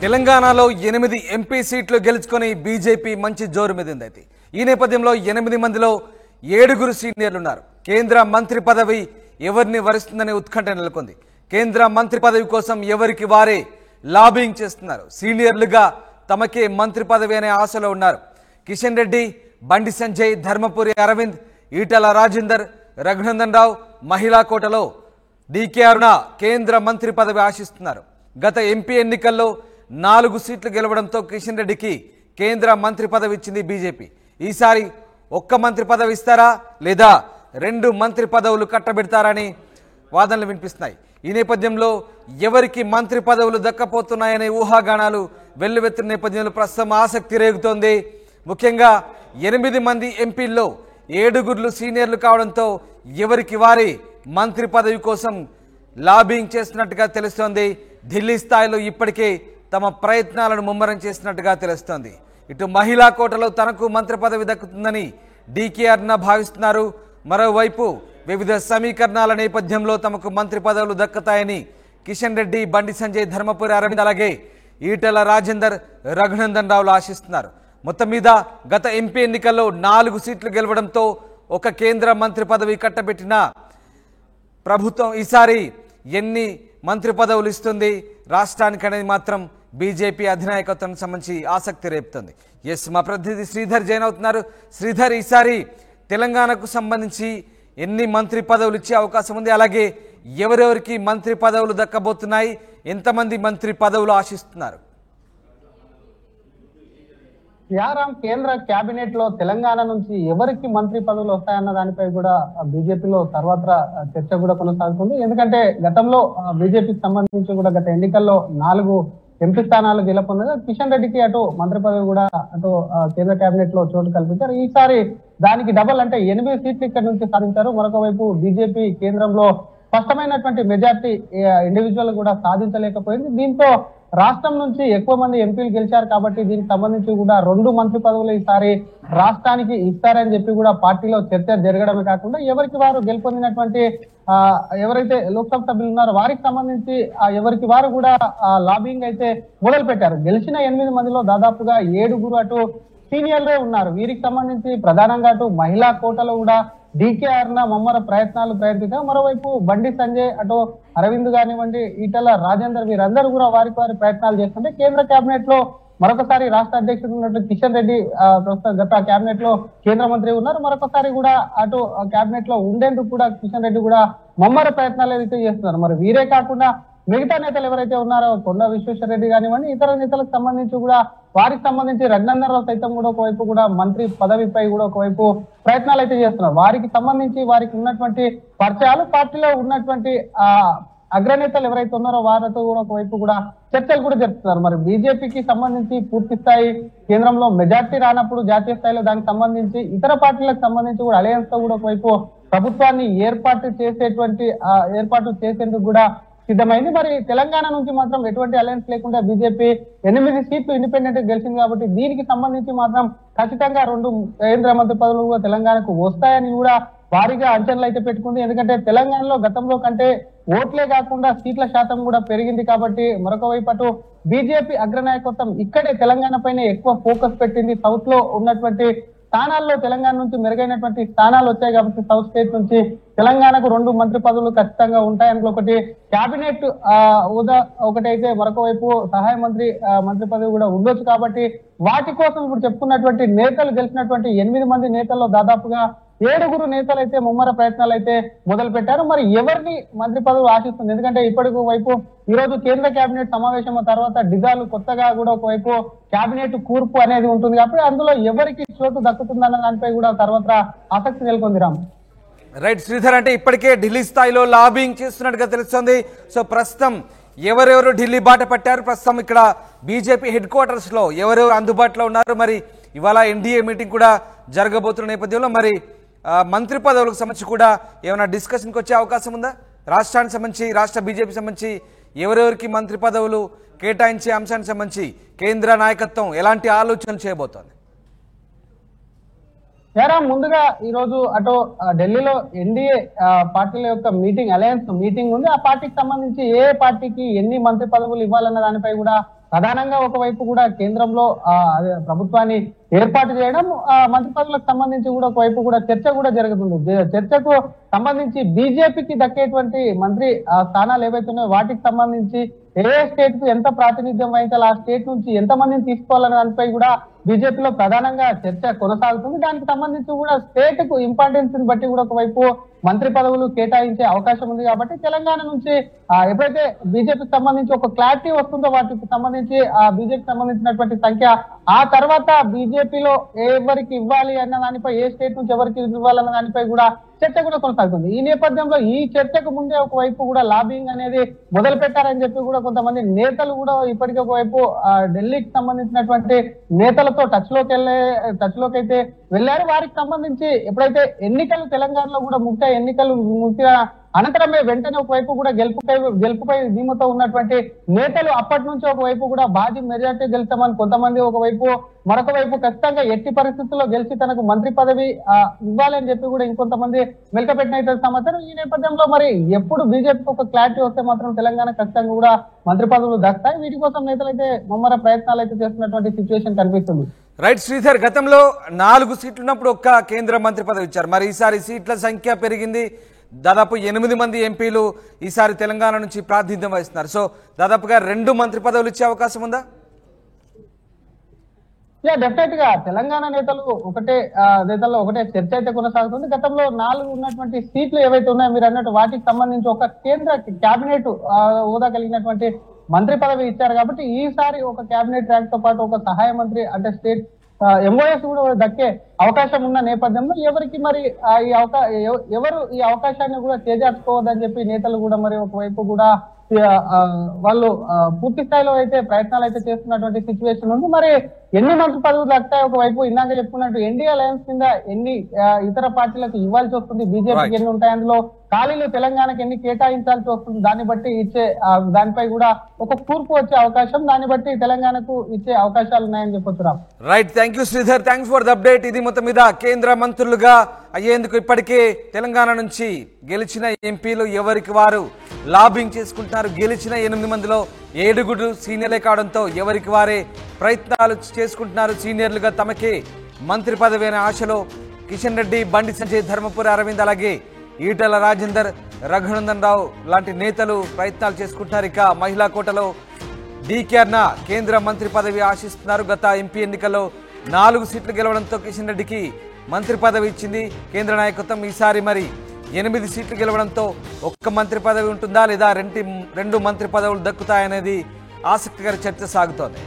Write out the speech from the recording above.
తెలంగాణలో 8 ఎంపీ సీట్లు గెలుచుకొని బీజేపీ మంచి జోరు మీదింది. ఈ నేపథ్యంలో 8 మందిలో 7 సీనియర్లు ఉన్నారు. కేంద్ర మంత్రి పదవి ఎవరిని వరిస్తుందనే ఉత్కంఠ నెలకొంది. కేంద్ర మంత్రి పదవి కోసం ఎవరికి వారే లాబింగ్ చేస్తున్నారు. సీనియర్లుగా తమకే మంత్రి పదవి అనే ఆశలో ఉన్నారు. కిషన్ రెడ్డి, బండి సంజయ్, ధర్మపురి అరవింద్, ఈటల రాజేందర్, రఘునందన్ రావు మహిళా కోటలో డీకే అరుణ కేంద్ర మంత్రి పదవి ఆశిస్తున్నారు. గత ఎంపీ ఎన్నికల్లో 4 సీట్లు గెలవడంతో కిషన్ రెడ్డికి కేంద్ర మంత్రి పదవి ఇచ్చింది బీజేపీ. ఈసారి ఒక్క మంత్రి పదవి ఇస్తారా లేదా 2 మంత్రి పదవులు కట్టబెడతారని వాదనలు వినిపిస్తున్నాయి. ఈ నేపథ్యంలో ఎవరికి మంత్రి పదవులు దక్కపోతున్నాయనే ఊహాగానాలు వెల్లువెత్తిన నేపథ్యంలో ప్రస్తుతం ఆసక్తి రేగుతోంది. ముఖ్యంగా 8 మంది ఎంపీల్లో 7 సీనియర్లు కావడంతో ఎవరికి వారి మంత్రి పదవి కోసం లాబింగ్ చేస్తున్నట్టుగా తెలుస్తోంది. ఢిల్లీ స్థాయిలో ఇప్పటికే తమ ప్రయత్నాలను ముమ్మరం చేసినట్టుగా తెలుస్తోంది. ఇటు మహిళా కోటలో తనకు మంత్రి పదవి దక్కుతుందని డీకే అరుణ భావిస్తున్నారు. మరోవైపు వివిధ సమీకరణాల నేపథ్యంలో తమకు మంత్రి పదవులు దక్కుతాయని కిషన్ రెడ్డి, బండి సంజయ్, ధర్మపురి అరవింద్ అలాగే ఈటల రాజేందర్, రఘునందన్ రావులు ఆశిస్తున్నారు. మొత్తం మీద గత ఎంపీ ఎన్నికల్లో 4 సీట్లు గెలవడంతో ఒక కేంద్ర మంత్రి పదవి కట్టబెట్టిన ప్రభుత్వం ఈసారి ఎన్ని మంత్రి పదవులు ఇస్తుంది రాష్ట్రానికి అనేది మాత్రం బీజేపీ అధినాయకత్వానికి సంబంధించి ఆసక్తి రేపుతుంది. మా ప్రతినిధి శ్రీధర్ జైన్ అవుతున్నారు. శ్రీధర్, ఈసారి తెలంగాణకు సంబంధించి ఎన్ని మంత్రి పదవులు ఇచ్చే అవకాశం ఉంది? అలాగే ఎవరెవరికి మంత్రి పదవులు దక్కబోతున్నాయి? ఎంతమంది మంత్రి పదవులు ఆశిస్తున్నారు? యారాం కేంద్ర కేబినెట్ లో తెలంగాణ నుంచి ఎవరికి మంత్రి పదవులు వస్తాయన్న దానిపై కూడా బీజేపీలో సర్వత్రా చర్చ కూడా కొనసాగుతుంది. ఎందుకంటే గతంలో బీజేపీకి సంబంధించి కూడా గత ఎన్నికల్లో 4 ఎంపీ స్థానాలు గెలుపొందగా కిషన్ రెడ్డికి అటు మంత్రి పదవి కూడా అటు కేంద్ర కేబినెట్ లో చోటు కల్పించారు. ఈసారి దానికి డబల్ అంటే 8 సీట్లు ఇక్కడ నుంచి సాధించారు. మరొక వైపు బీజేపీ కేంద్రంలో స్పష్టమైనటువంటి మెజార్టీ ఇండివిజువల్ కూడా సాధించలేకపోయింది. దీంతో రాష్ట్రం నుంచి ఎక్కువ మంది ఎంపీలు గెలిచారు కాబట్టి దీనికి సంబంధించి కూడా 2 మంత్రి పదవులు ఈసారి రాష్ట్రానికి ఇస్తారని చెప్పి కూడా పార్టీలో చర్చ జరగడమే కాకుండా ఎవరికి వారు గెలుపొందినటువంటి ఎవరైతే లోక్సభ సభ్యులు ఉన్నారో వారికి సంబంధించి ఎవరికి వారు కూడా లాబింగ్ అయితే మొదలు పెట్టారు. గెలిచిన 8 మందిలో దాదాపుగా 7 అటు సీనియర్లే ఉన్నారు. వీరికి సంబంధించి ప్రధానంగా అటు మహిళా కోటలో కూడా డీకే అరుణ ముమ్మర ప్రయత్నించారు. మరోవైపు బండి సంజయ్, అటు అరవింద్ కానివ్వండి, ఈటల రాజేందర్ వీరందరూ కూడా వారి ప్రయత్నాలు చేస్తుంటే కేంద్ర కేబినెట్ లో మరొకసారి రాష్ట్ర అధ్యక్షుడు ఉన్నట్టు కిషన్ రెడ్డి గత కేబినెట్ లో కేంద్ర మంత్రి ఉన్నారు. మరొకసారి కూడా అటు కేబినెట్ లో ఉండేందుకు కూడా కిషన్ రెడ్డి కూడా ముమ్మర ప్రయత్నాలు అయితే చేస్తున్నారు. మరి వీరే కాకుండా మిగతా నేతలు ఎవరైతే ఉన్నారో కొండ విశ్వేశ్వర రెడ్డి కానివ్వండి, ఇతర నేతలకు సంబంధించి కూడా వారికి సంబంధించి రఘునందన్ రావు సైతం కూడా ఒకవైపు కూడా మంత్రి పదవిపై కూడా ఒకవైపు ప్రయత్నాలు అయితే చేస్తున్నారు. వారికి సంబంధించి వారికి ఉన్నటువంటి పరిచయాలు, పార్టీలో ఉన్నటువంటి అగ్రనేతలు ఎవరైతే ఉన్నారో వారితో కూడా ఒకవైపు కూడా చర్చలు కూడా జరుపుతున్నారు. మరి బీజేపీకి సంబంధించి పూర్తి స్థాయి కేంద్రంలో మెజార్టీ రానప్పుడు జాతీయ స్థాయిలో దానికి సంబంధించి ఇతర పార్టీలకు సంబంధించి కూడా అలయన్స్ తో కూడా ఒకవైపు ప్రభుత్వాన్ని ఏర్పాటు చేసేందుకు కూడా సిద్ధమైంది. మరి తెలంగాణ నుంచి మాత్రం ఎటువంటి అలయన్స్ లేకుండా బీజేపీ 8 సీట్లు ఇండిపెండెంట్ గెలిచింది కాబట్టి దీనికి సంబంధించి మాత్రం ఖచ్చితంగా 2 కేంద్ర మంత్రి పదవులు కూడా తెలంగాణకు వస్తాయని కూడా భారీగా అంచనాలు అయితే పెట్టుకుంది. ఎందుకంటే తెలంగాణలో గతంలో కంటే ఓట్లే కాకుండా సీట్ల శాతం కూడా పెరిగింది కాబట్టి మరొక వైపు అటు బీజేపీ అగ్రనాయకత్వం ఇక్కడే తెలంగాణ పైన ఎక్కువ ఫోకస్ పెట్టింది. సౌత్ లో ఉన్నటువంటి స్థానాల్లో తెలంగాణ నుంచి మెరుగైనటువంటి స్థానాలు వచ్చాయి కాబట్టి సౌత్ స్టేట్ నుంచి తెలంగాణకు 2 మంత్రి పదవులు ఖచ్చితంగా ఉంటాయి. అందులో ఒకటి కేబినెట్ హోదా ఒకటైతే మరొక వైపు సహాయ మంత్రి పదవి కూడా ఉండొచ్చు. కాబట్టి వాటి కోసం ఇప్పుడు చెప్పుకున్నటువంటి నేతలు గెలిచినటువంటి 8 మంది నేతల్లో దాదాపుగా 7 నేతలు అయితే ముమ్మర ప్రయత్నాలు అయితే మొదలు పెట్టారు. మరి ఎవరిని మంత్రి పదవులు ఆశిస్తుంది? ఎందుకంటే ఇప్పటికి వైపు ఈ రోజు కేంద్ర కేబినెట్ సమావేశం తర్వాత డిజాలు కొత్తగా కూడా ఒకవైపు కేబినెట్ కూర్పు అనేది ఉంటుంది కాబట్టి అందులో ఎవరికి చోటు దక్కుతుందన్న దానిపై కూడా సర్వత్రా ఆసక్తి నెలకొంది. రామ్ రైట్ శ్రీధర్, అంటే ఇప్పటికే ఢిల్లీ స్థాయిలో లాబింగ్ చేస్తున్నట్టుగా తెలుస్తుంది. సో ప్రస్తుతం ఎవరెవరు ఢిల్లీ బాట పట్టారు? ప్రస్తుతం ఇక్కడ బీజేపీ హెడ్ క్వార్టర్స్ లో ఎవరెవరు అందుబాటులో ఉన్నారు? మరి ఇవాళ ఎన్డీఏ మీటింగ్ కూడా జరగబోతున్న నేపథ్యంలో మరి మంత్రి పదవులకు సంబంధించి కూడా ఏమైనా డిస్కషన్కి వచ్చే అవకాశం ఉందా? రాష్ట్రానికి సంబంధించి, రాష్ట్ర బీజేపీ సంబంధించి ఎవరెవరికి మంత్రి పదవులు కేటాయించే అంశానికి సంబంధించి కేంద్ర నాయకత్వం ఎలాంటి ఆలోచనలు చేయబోతోంది? ముందుగా ఈ రోజు అటు ఢిల్లీలో ఎన్డీఏ పార్టీల యొక్క మీటింగ్, అలయన్స్ మీటింగ్ ఉంది. ఆ పార్టీకి సంబంధించి ఏ పార్టీకి ఎన్ని మంత్రి పదవులు ఇవ్వాలన్న దానిపై కూడా ప్రధానంగా ఒకవైపు కూడా కేంద్రంలో అదే ప్రభుత్వాన్ని ఏర్పాటు చేయడం, మంత్రి పదవులకు సంబంధించి కూడా ఒకవైపు కూడా చర్చ కూడా జరుగుతుంది. చర్చకు సంబంధించి బీజేపీకి దక్కేటువంటి మంత్రి స్థానాలు ఏవైతే ఉన్నాయో వాటికి సంబంధించి ఏ స్టేట్ కు ఎంత ప్రాతినిధ్యం వహించాలి, ఆ స్టేట్ నుంచి ఎంత మందిని తీసుకోవాలనే దానిపై కూడా బీజేపీలో ప్రధానంగా చర్చ కొనసాగుతుంది. దానికి సంబంధించి కూడా స్టేట్ కు ఇంపార్టెన్స్ ని బట్టి కూడా ఒకవైపు మంత్రి పదవులు కేటాయించే అవకాశం ఉంది. కాబట్టి తెలంగాణ నుంచి ఎప్పుడైతే బీజేపీకి సంబంధించి ఒక క్లారిటీ వస్తుందో వాటికి సంబంధించి బీజేపీకి సంబంధించినటువంటి సంఖ్య, ఆ తర్వాత బీజేపీలో ఎవరికి ఇవ్వాలి అన్న దానిపై, ఏ స్టేట్ నుంచి ఎవరికి ఇవ్వాలన్న దానిపై కూడా చర్చ కూడా కొనసాగుతుంది. ఈ నేపథ్యంలో ఈ చర్చకు ముందే ఒకవైపు కూడా లాబింగ్ అనేది మొదలు పెట్టారని చెప్పి కూడా కొంతమంది నేతలు కూడా ఇప్పటికీ ఒకవైపు ఢిల్లీకి సంబంధించినటువంటి నేతలతో టచ్ లోకి అయితే వెళ్ళారు. వారికి సంబంధించి ఎప్పుడైతే ఎన్నికలు తెలంగాణలో కూడా ఎన్నికలు ముఖ్య అనంతరమే వెంటనే ఒకవైపు కూడా గెలుపుపై ధీమతో ఉన్నటువంటి నేతలు అప్పటి నుంచి ఒకవైపు కూడా భారీ మెజార్టీ గెలుస్తామని కొంతమంది, మరొక వైపు ఖచ్చితంగా ఎట్టి పరిస్థితుల్లో గెలిచి తనకు మంత్రి పదవి ఇవ్వాలని చెప్పి కూడా ఇంకొంతమంది వెనుకపెట్టిన సమాచారం. ఈ నేపథ్యంలో మరి ఎప్పుడు బీజేపీకి ఒక క్లారిటీ వస్తే మాత్రం తెలంగాణ ఖచ్చితంగా కూడా మంత్రి పదవులు దక్కుతాయి. వీటి కోసం నేతలు అయితే ముమ్మర ప్రయత్నాలు అయితే చేస్తున్నటువంటి సిచ్యువేషన్ కనిపిస్తుంది. రైట్ శ్రీధర్, గతంలో 4 సీట్లు ఉన్నప్పుడు ఒక్క కేంద్ర మంత్రి పదవి ఇచ్చారు. మరి ఈసారి సీట్ల సంఖ్య పెరిగింది. దాదాపు 8 మంది ఎంపీలు ఈసారి తెలంగాణ నుంచి ప్రాతినిధ్యం వహిస్తున్నారు. సో దాదాపుగా 2 మంత్రి పదవులు ఇచ్చే అవకాశం ఉందా? డెఫినెట్ గా తెలంగాణ నేతల్లో ఒకటే చర్చ అయితే కొనసాగుతుంది. గతంలో 4 ఉన్నటువంటి సీట్లు ఏవైతే ఉన్నాయో మీరు అన్నట్టు వాటికి సంబంధించి ఒక కేంద్ర కేబినెట్ హోదా కలిగినటువంటి మంత్రి పదవి ఇచ్చారు. కాబట్టి ఈసారి ఒక కేబినెట్ ర్యాంక్ తో పాటు ఒక సహాయ మంత్రి అంటే స్టేట్ ఎంఓఎస్ కూడా దక్కే అవకాశం ఉన్న నేపథ్యంలో ఎవరికి మరి ఎవరు ఈ అవకాశాన్ని కూడా చేజార్చుకోవద్దని చెప్పి నేతలు కూడా మరి ఒకవైపు కూడా వాళ్ళు పూర్తి స్థాయిలో అయితే ప్రయత్నాలు అయితే చేస్తున్నటువంటి సిచ్యువేషన్ ఉంది. మరి ఎన్ని మంత్రి పదవులు దక్కుతాయి, ఒకవైపు ఇందాక చెప్పుకున్నట్టు ఎన్డీఏ అలయన్స్ కింద ఎన్ని ఇతర పార్టీలకు ఇవ్వాల్సి వస్తుంది, బీజేపీకి ఎన్ని ఉంటాయి, అందులో ఖాళీలు తెలంగాణకి ఎన్ని కేటాయించాల్సి వస్తుంది, దాన్ని బట్టి ఇచ్చే దానిపై కూడా ఒక కూర్పు వచ్చే అవకాశం, దాన్ని బట్టి తెలంగాణకు ఇచ్చే అవకాశాలు ఉన్నాయని చెప్పొచ్చు. Right, thank you Sridhar, thanks for the update. ఇది మొత్తం మీద కేంద్ర మంత్రులుగా అయ్యేందుకు ఇప్పటికే తెలంగాణ నుంచి గెలిచిన ఎంపీలు ఎవరికి వారు లాబింగ్ చేసుకుంటున్నారు. గెలిచిన 8 మందిలో 7 సీనియర్లే కావడంతో ఎవరికి వారే ప్రయత్నాలు చేసుకుంటున్నారు. సీనియర్లుగా తమకే మంత్రి పదవి అనే ఆశలో కిషన్ రెడ్డి, బండి సంజయ్, ధర్మపురి అరవింద్, అలాగే ఈటల రాజేందర్, రఘునందన్ రావు లాంటి నేతలు ప్రయత్నాలు చేసుకుంటున్నారు. ఇక మహిళా కోటలో డీకేఆర్న కేంద్ర మంత్రి పదవి ఆశిస్తున్నారు. గత ఎంపీ ఎన్నికల్లో 4 సీట్లు గెలవడంతో కిషన్ రెడ్డికి మంత్రి పదవి ఇచ్చింది కేంద్ర నాయకత్వం. ఈసారి మరి 8 సీట్లు గెలవడంతో ఒక్క మంత్రి పదవి ఉంటుందా లేదా 2 మంత్రి పదవులు దక్కుతాయనేది ఆసక్తికర చర్చ సాగుతోంది.